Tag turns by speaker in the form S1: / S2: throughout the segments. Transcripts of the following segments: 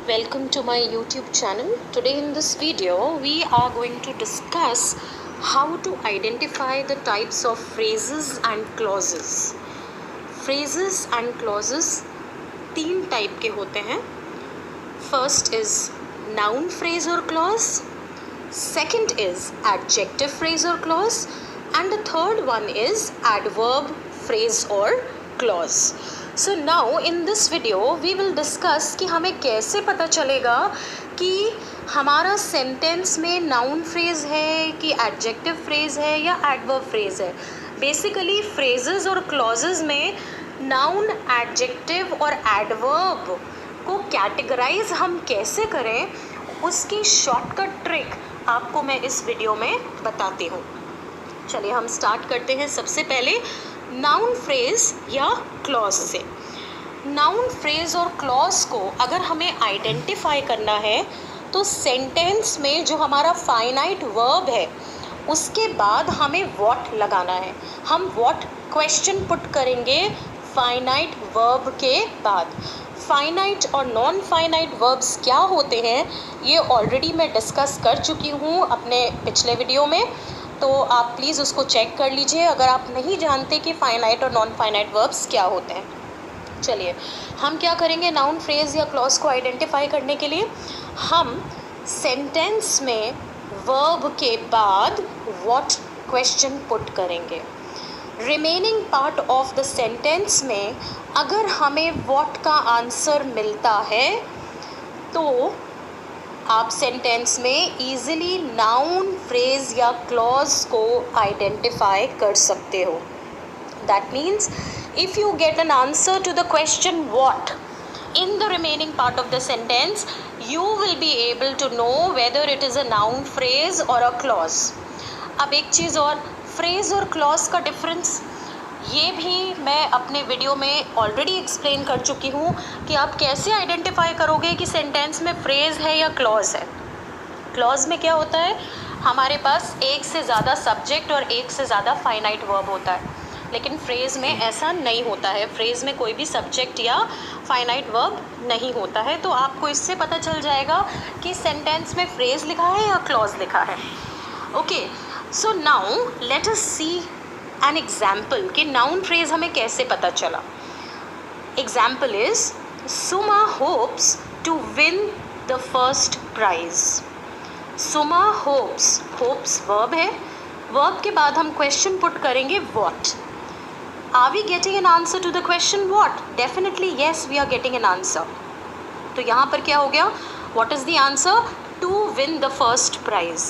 S1: Welcome to my YouTube channel. Today in this video we are going to discuss how to identify the types of phrases and clauses. Phrases and clauses तीन type के होते हैं. First is noun phrase or clause, second is adjective phrase or clause, and the third one is adverb phrase or clause. So now in this video we will discuss कि हमें कैसे पता चलेगा कि हमारा सेंटेंस में नाउन फ्रेज है कि एडजेक्टिव फ्रेज है या एडवर्ब फ्रेज है. बेसिकली फ्रेजेस और क्लॉजेस में नाउन, एडजेक्टिव और एडवर्ब को कैटेगराइज हम कैसे करें उसकी शॉर्टकट ट्रिक आपको मैं इस वीडियो में बताती हूँ. चलिए हम स्टार्ट करते हैं. सबसे पहले नाउन फ्रेज या क्लॉज से. नाउन फ्रेज और क्लॉज को अगर हमें आइडेंटिफाई करना है तो सेंटेंस में जो हमारा फाइनाइट वर्ब है उसके बाद हमें व्हाट लगाना है. हम व्हाट क्वेश्चन पुट करेंगे फाइनाइट वर्ब के बाद. फाइनाइट और नॉन फाइनाइट वर्ब्स क्या होते हैं ये ऑलरेडी मैं डिस्कस कर चुकी हूँ अपने पिछले वीडियो में, तो आप प्लीज़ उसको चेक कर लीजिए अगर आप नहीं जानते कि फाइनाइट और नॉन फाइनाइट वर्ब्स क्या होते हैं. चलिए हम क्या करेंगे नाउन फ्रेज या क्लॉज को आइडेंटिफाई करने के लिए. हम सेंटेंस में वर्ब के बाद व्हाट क्वेश्चन पुट करेंगे. Remaining part of the sentence में अगर हमें व्हाट का आंसर मिलता है तो आप सेंटेंस में ईजिली नाउन फ्रेज या क्लॉज को आइडेंटिफाई कर सकते हो. That means if you get an answer to the question what in the remaining part of the sentence, you will be able to know whether it is a noun phrase or a clause. अब एक चीज़ और, phrase और clause का difference ये भी मैं अपने video में ऑलरेडी एक्सप्लेन कर चुकी हूँ कि आप कैसे आइडेंटिफाई करोगे कि सेंटेंस में फ्रेज है या क्लॉज है. क्लॉज में क्या होता है, हमारे पास एक से ज़्यादा सब्जेक्ट और एक से ज़्यादा फाइनाइट वर्ब होता है, लेकिन फ्रेज़ में ऐसा नहीं होता है. फ्रेज़ में कोई भी सब्जेक्ट या फाइनाइट वर्ब नहीं होता है. तो आपको इससे पता चल जाएगा कि सेंटेंस में फ्रेज़ लिखा है या क्लॉज लिखा है. Okay, so now let us see an example कि नाउन फ्रेज़ हमें कैसे पता चला. Example is Suma hopes to win the first prize. Suma hopes, hopes verb है, वर्ब के बाद हम क्वेश्चन पुट करेंगे what. Are we getting an answer to the question what? Definitely yes, we are getting an answer. तो यहाँ पर क्या हो गया, what is the answer? To win the first prize.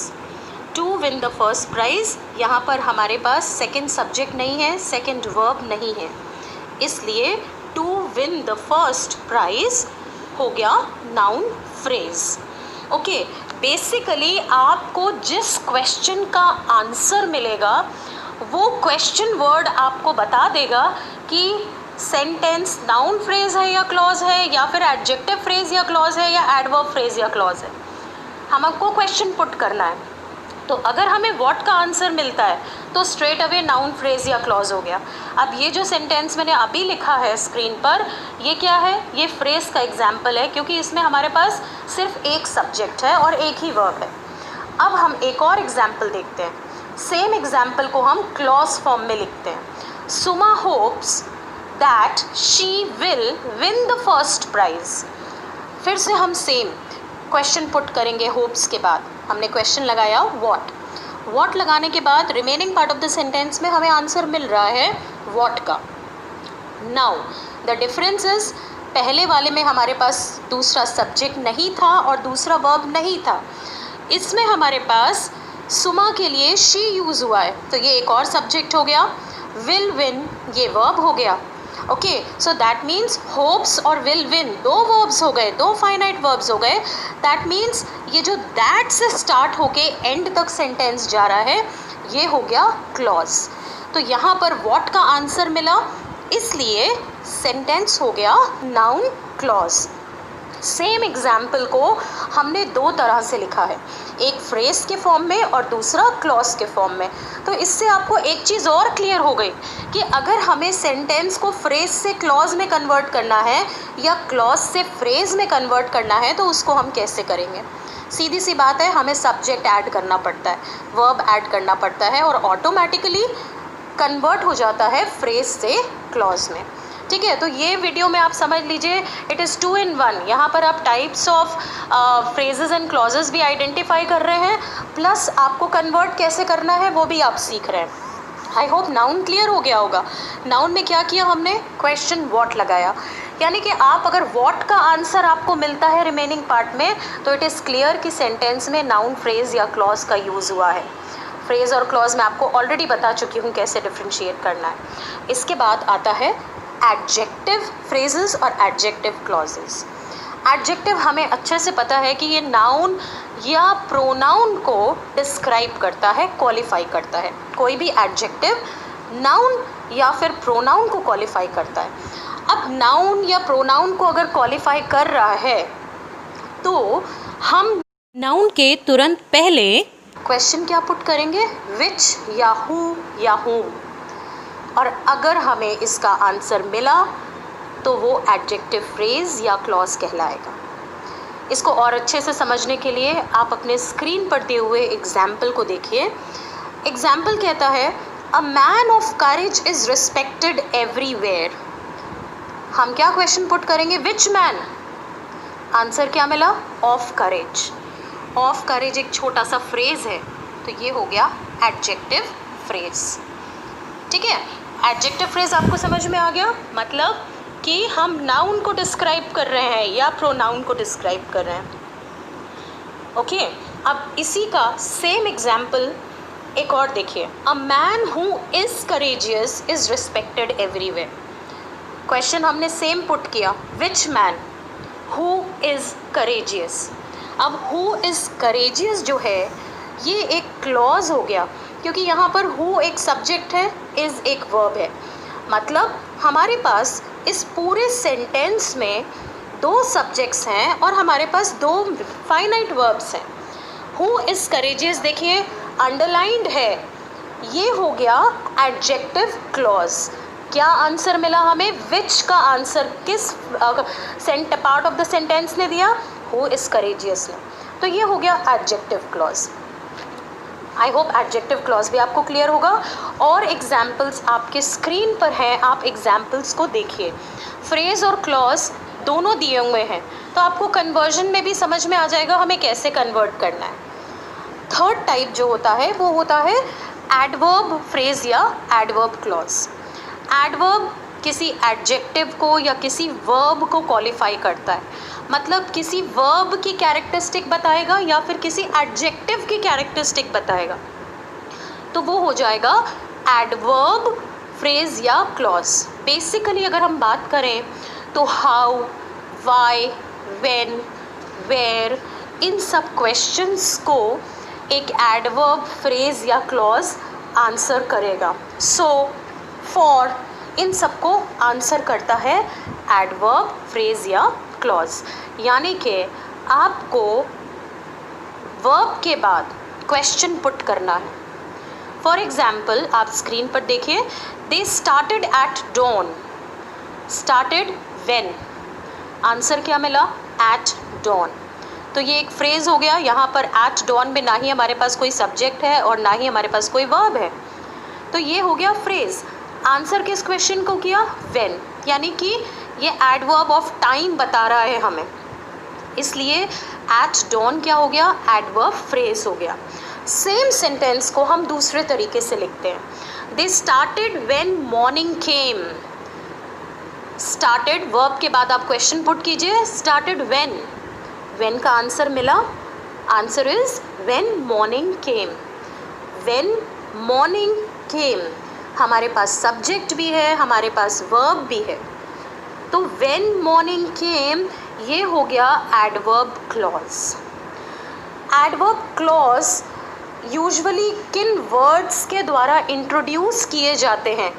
S1: To win the first prize, यहाँ पर हमारे पास second subject नहीं है, सेकेंड वर्ब नहीं है, इसलिए to win the first prize हो गया नाउन फ्रेज. ओके, बेसिकली आपको जिस क्वेश्चन का आंसर मिलेगा वो क्वेश्चन वर्ड आपको बता देगा कि सेंटेंस नाउन फ्रेज है या क्लॉज है, या फिर एडजेक्टिव फ्रेज या क्लॉज है, या एडवर्ब फ्रेज या क्लॉज है. हमको क्वेश्चन पुट करना है. तो अगर हमें व्हाट का आंसर मिलता है तो स्ट्रेट अवे नाउन फ्रेज या क्लॉज हो गया. अब ये जो सेंटेंस मैंने अभी लिखा है स्क्रीन पर, ये क्या है, ये फ्रेज का एग्जाम्पल है क्योंकि इसमें हमारे पास सिर्फ एक सब्जेक्ट है और एक ही वर्ब है. अब हम एक और एग्जाम्पल देखते हैं. सेम एग्जाम्पल को हम क्लॉज फॉर्म में लिखते हैं. Suma hopes that she will win the first prize. फिर से हम सेम क्वेश्चन पुट करेंगे होप्स के बाद. हमने क्वेश्चन लगाया व्हाट. व्हाट लगाने के बाद remaining part of the sentence में हमें आंसर मिल रहा है व्हाट का. नाउ द डिफरेंस इज, पहले वाले में हमारे पास दूसरा सब्जेक्ट नहीं था और दूसरा वर्ब नहीं था. इसमें हमारे पास सुमा के लिए शी यूज़ हुआ है, तो ये एक और सब्जेक्ट हो गया. विल विन ये वर्ब हो गया. Okay, so that means hopes और विल विन दो वर्ब्स हो गए, दो फाइनाइट वर्ब्स हो गए. दैट मीन्स ये जो दैट से स्टार्ट होके एंड तक सेंटेंस जा रहा है ये हो गया क्लॉज. तो यहाँ पर व्हाट का आंसर मिला, इसलिए सेंटेंस हो गया नाउन क्लॉज. सेम एग्जाम्पल को हमने दो तरह से लिखा है. एक फ्रेज के फॉर्म में और दूसरा क्लॉज के फॉर्म में। तो इससे आपको एक चीज़ और क्लियर हो गई कि अगर हमें सेंटेंस को फ्रेज से क्लॉज में कन्वर्ट करना है या क्लॉज से फ्रेज में कन्वर्ट करना है तो उसको हम कैसे करेंगे। सीधी सी बात है, हमें सब्जेक्ट ऐड करना पड़ता है, वर्ब ऐड करना पड़ता है और ऑटोमेटिकली कन्वर्ट हो जाता है फ्रेज से क्लॉज में। ठीक है, तो ये वीडियो में आप समझ लीजिए इट इज़ 2 in 1। यहाँ पर आप types of phrases and clauses भी आइडेंटिफाई कर रहे हैं, प्लस आपको कन्वर्ट कैसे करना है वो भी आप सीख रहे हैं। आई होप नाउन क्लियर हो गया होगा। नाउन में क्या किया हमने, क्वेश्चन व्हाट लगाया, यानी कि आप अगर व्हाट का आंसर आपको मिलता है रिमेनिंग पार्ट में तो इट इज़ क्लियर कि सेंटेंस में नाउन, फ्रेज या क्लॉज का यूज़ हुआ है। फ्रेज और क्लॉज मैं आपको ऑलरेडी बता चुकी हूँ कैसे डिफ्रेंशिएट करना है। इसके बाद आता है एडजेक्टिव फ्रेजेस और एडजेक्टिव क्लॉजेस। एडजेक्टिव हमें अच्छे से पता है कि ये नाउन या प्रोनाउन को डिस्क्राइब करता है, क्वालिफाई करता है। कोई भी एडजेक्टिव नाउन या फिर प्रोनाउन को क्वालिफाई करता है। अब नाउन या प्रोनाउन को अगर क्वालिफाई कर रहा है तो हम नाउन के तुरंत पहले क्वेश्चन क्या पुट करेंगे, विच या हु या हुम, और अगर हमें इसका आंसर मिला तो वो एडजेक्टिव फ्रेज या क्लॉज कहलाएगा। इसको और अच्छे से समझने के लिए आप अपने स्क्रीन पर दिए हुए एग्जाम्पल को देखिए। एग्जाम्पल कहता है a man of courage is respected everywhere. हम क्या क्वेश्चन पुट करेंगे, विच मैन, आंसर क्या मिला, ऑफ करेज। ऑफ करेज एक छोटा सा फ्रेज है तो ये हो गया एडजेक्टिव फ्रेज। ठीक है, एडजेक्टिव फ्रेज आपको समझ में आ गया, मतलब कि हम नाउन को डिस्क्राइब कर रहे हैं या प्रोनाउन को डिस्क्राइब कर रहे हैं। ओके, अब इसी का सेम एग्जाम्पल एक और देखिए, a man who is courageous is respected everywhere. Question हमने सेम पुट किया, विच मैन, हु इज़ करेजियस। अब हु इज़ करेजियस जो है ये एक क्लॉज हो गया, क्योंकि यहाँ पर हु एक सब्जेक्ट है, इज़ एक वर्ब है। मतलब हमारे पास इस पूरे सेंटेंस में 2 सब्जेक्ट्स हैं और हमारे पास 2 फाइनाइट वर्ब्स हैं। हु इज़ करेजियस देखिए अंडरलाइंड है, ये हो गया एडजेक्टिव क्लॉज। क्या आंसर मिला हमें, विच का आंसर किस पार्ट ऑफ द सेंटेंस ने दिया, हु इज़ करेजियस ने, तो ये हो गया adjective clause. I hope adjective clause भी आपको क्लियर होगा। और एग्जाम्पल्स आपके स्क्रीन पर हैं, आप एग्जाम्पल्स को देखिए। फ्रेज और क्लॉज दोनों दिए हुए हैं तो आपको कन्वर्जन में भी समझ में आ जाएगा हमें कैसे कन्वर्ट करना है। थर्ड टाइप जो होता है वो होता है एडवर्ब फ्रेज या एडवर्ब क्लॉज। एडवर्ब किसी एडजेक्टिव को या किसी वर्ब को क्वालिफाई करता है, मतलब किसी वर्ब की कैरेक्टरिस्टिक बताएगा या फिर किसी एडजेक्टिव की कैरेक्टरिस्टिक बताएगा, तो वो हो जाएगा एडवर्ब फ्रेज या क्लॉज। बेसिकली अगर हम बात करें तो हाउ, वाई, व्हेन, वेयर, इन सब क्वेश्चंस को एक एडवर्ब फ्रेज या क्लॉज आंसर करेगा। सो, फॉर, इन सबको आंसर करता है एडवर्ब फ्रेज या क्लॉज। यानी कि आपको वर्ब के बाद क्वेश्चन पुट करना है। फॉर एग्जाम्पल आप स्क्रीन पर देखिए, they started at dawn, started when, answer क्या मिला, एट डॉन। तो ये एक फ्रेज हो गया। यहाँ पर एट डॉन में ना ही हमारे पास कोई सब्जेक्ट है और ना ही हमारे पास कोई वर्ब है, तो ये हो गया फ्रेज। आंसर किस क्वेश्चन को किया, व्हेन, यानी कि ये एडवर्ब ऑफ टाइम बता रहा है हमें, इसलिए एट डॉन क्या हो गया, एडवर्ब फ्रेज हो गया। सेम सेंटेंस को हम दूसरे तरीके से लिखते हैं, they started when morning came. Started verb के बाद आप क्वेश्चन पुट कीजिए, स्टार्टेड व्हेन, व्हेन का आंसर मिला, answer is when morning came. When morning came, हमारे पास सब्जेक्ट भी है, हमारे पास वर्ब भी है, तो व्हेन मॉर्निंग केम ये हो गया adverb clause. Adverb clause usually किन वर्ड्स के द्वारा इंट्रोड्यूस किए जाते हैं,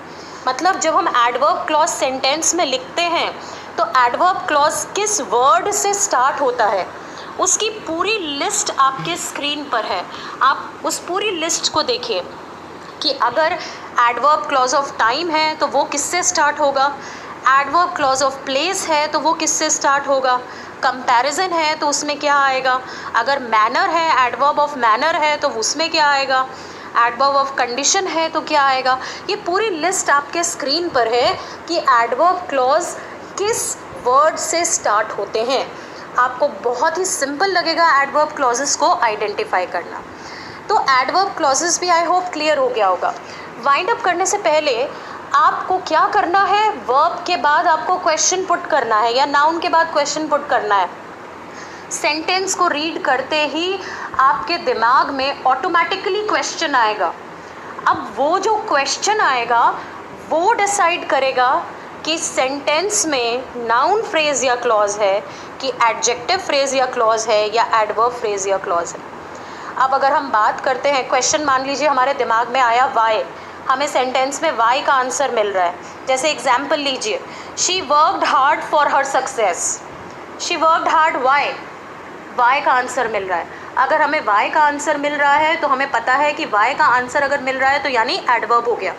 S1: मतलब जब हम एडवर्ब क्लॉज सेंटेंस में लिखते हैं तो एडवर्ब क्लॉज किस वर्ड से स्टार्ट होता है, उसकी पूरी लिस्ट आपके स्क्रीन पर है। आप उस पूरी लिस्ट को देखिए कि अगर एडवर्ब क्लॉज ऑफ टाइम है तो वो किससे स्टार्ट होगा, एडवर्ब क्लॉज ऑफ प्लेस है तो वो किससे स्टार्ट होगा, कंपैरिजन है तो उसमें क्या आएगा, अगर मैनर है, एडवर्ब ऑफ मैनर है तो उसमें क्या आएगा, एडवर्ब ऑफ कंडीशन है तो क्या आएगा। ये पूरी लिस्ट आपके स्क्रीन पर है कि एडवर्ब क्लॉज किस वर्ड से स्टार्ट होते हैं। आपको बहुत ही सिंपल लगेगा एडवर्ब क्लॉजेस को आइडेंटिफाई करना। तो एडवर्ब क्लॉजेस भी आई होप क्लियर हो गया होगा। वाइंड अप करने से पहले आपको क्या करना है, वर्ब के बाद आपको क्वेश्चन पुट करना है या नाउन के बाद क्वेश्चन पुट करना है। सेंटेंस को रीड करते ही आपके दिमाग में ऑटोमेटिकली क्वेश्चन आएगा। अब वो जो क्वेश्चन आएगा वो डिसाइड करेगा कि सेंटेंस में नाउन फ्रेज या क्लॉज है, कि एडजेक्टिव फ्रेज या क्लॉज है, या एडवर्ब फ्रेज या क्लॉज है। अब अगर हम बात करते हैं, क्वेश्चन मान लीजिए हमारे दिमाग में आया वाई, हमें सेंटेंस में वाई का आंसर मिल रहा है। जैसे एग्जाम्पल लीजिए, she worked hard for her success. She worked hard why, why का आंसर मिल रहा है। अगर हमें वाई का आंसर मिल रहा है तो हमें पता है कि वाई का आंसर अगर मिल रहा है तो यानी एडवर्ब हो गया।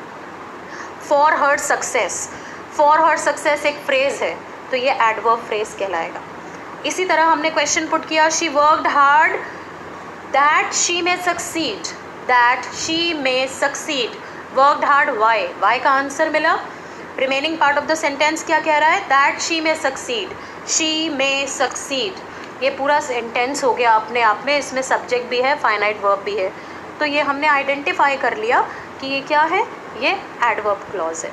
S1: For her success, for her success एक फ्रेज है तो ये एडवर्ब फ्रेज कहलाएगा। इसी तरह हमने क्वेश्चन पुट किया, she worked hard that she may succeed, that she may succeed, worked hard why, why का आंसर मिला। Remaining part of the sentence क्या कह रहा है, that she may succeed, she may succeed. ये पूरा सेंटेंस हो गया अपने आप में, इसमें सब्जेक्ट भी है, फाइनाइट वर्ब भी है। तो ये हमने आइडेंटिफाई कर लिया कि ये क्या है, ये एडवर्ब क्लॉज है।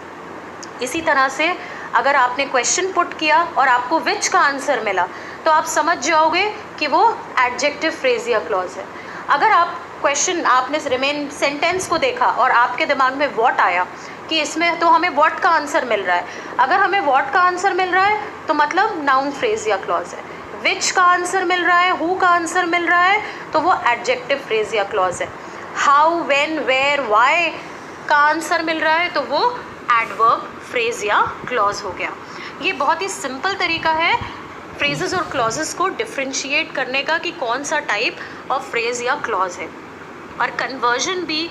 S1: इसी तरह से अगर आपने क्वेश्चन पुट किया और आपको विच का आंसर मिला तो आप समझ जाओगे कि वो एडजेक्टिव फ्रेज या क्लॉज है। अगर आप क्वेश्चन, आपने रिमेन सेंटेंस को देखा और आपके दिमाग में व्हाट आया कि इसमें तो हमें व्हाट का आंसर मिल रहा है, अगर हमें व्हाट का आंसर मिल रहा है तो मतलब नाउन फ्रेज या क्लॉज है। विच का आंसर मिल रहा है, हु का आंसर मिल रहा है तो वो एडजेक्टिव फ्रेज या क्लॉज है। हाउ, व्हेन, वेयर, व्हाई का आंसर मिल रहा है तो वो एडवर्ब फ्रेज या क्लॉज हो गया। ये बहुत ही सिंपल तरीका है फ्रेजेस और क्लॉजेस को डिफ्रेंशिएट करने का कि कौन सा टाइप ऑफ फ्रेज या क्लॉज है। और कन्वर्जन भी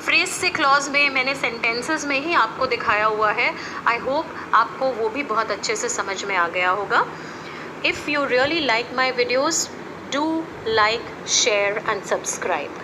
S1: फ्रेज से क्लॉज में मैंने सेंटेंसेस में ही आपको दिखाया हुआ है। आई होप आपको वो भी बहुत अच्छे से समझ में आ गया होगा। If you really like my videos, do like, share and subscribe.